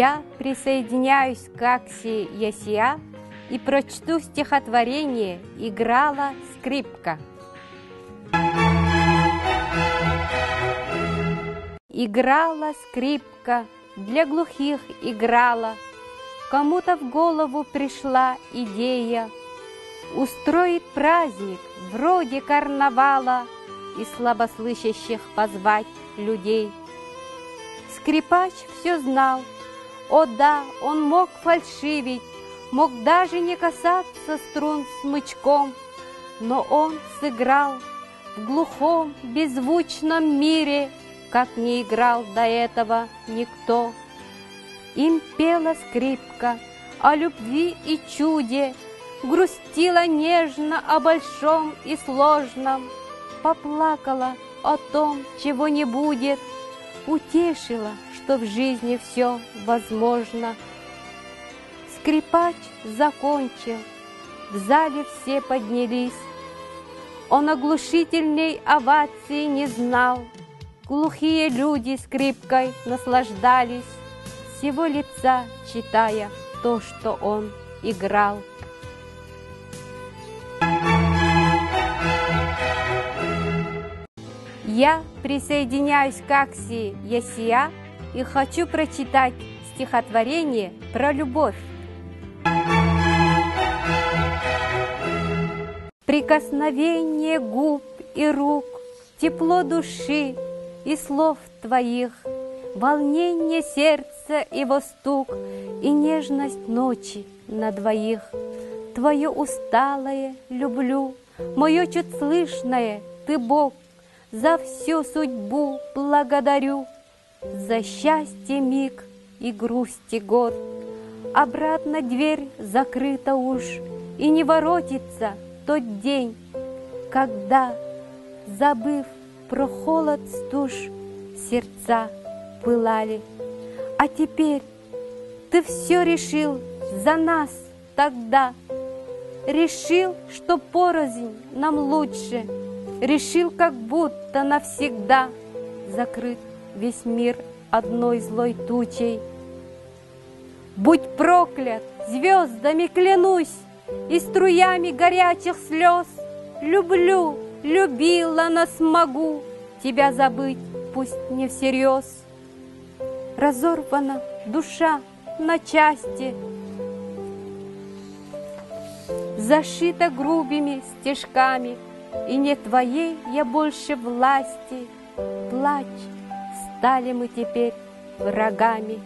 Я присоединяюсь к Акси Ясия и прочту стихотворение «Играла скрипка». Играла скрипка, для глухих играла. Кому-то в голову пришла идея устроить праздник вроде карнавала и слабослышащих позвать людей. Скрипач все знал. О да, он мог фальшивить, мог даже не касаться струн смычком, но он сыграл в глухом, беззвучном мире, как не играл до этого никто. Им пела скрипка о любви и чуде, грустила нежно о большом и сложном, поплакала о том, чего не будет, утешила, что в жизни все возможно. Скрипач закончил, в зале все поднялись. Он оглушительной овации не знал. Глухие люди скрипкой наслаждались, с его лица читая то, что он играл. Я присоединяюсь к Акси Ясия и хочу прочитать стихотворение про любовь. Прикосновение губ и рук, тепло души и слов твоих, волнение сердца его стук и нежность ночи на двоих. Твое усталое люблю, мое чуть слышное ты, Бог, за всю судьбу благодарю, за счастье миг и грусти год. Обратно дверь закрыта уж, и не воротится тот день, когда, забыв про холод стуж, сердца пылали. А теперь ты все решил за нас тогда, решил, что порознь нам лучше, решил, как будто навсегда закрыт весь мир одной злой тучей. Будь проклят, звездами клянусь, и струями горячих слез, люблю, любила, но смогу тебя забыть, пусть не всерьез. Разорвана душа на части, зашита грубыми стежками, и не твоей я больше власти. Плачь, стали мы теперь врагами.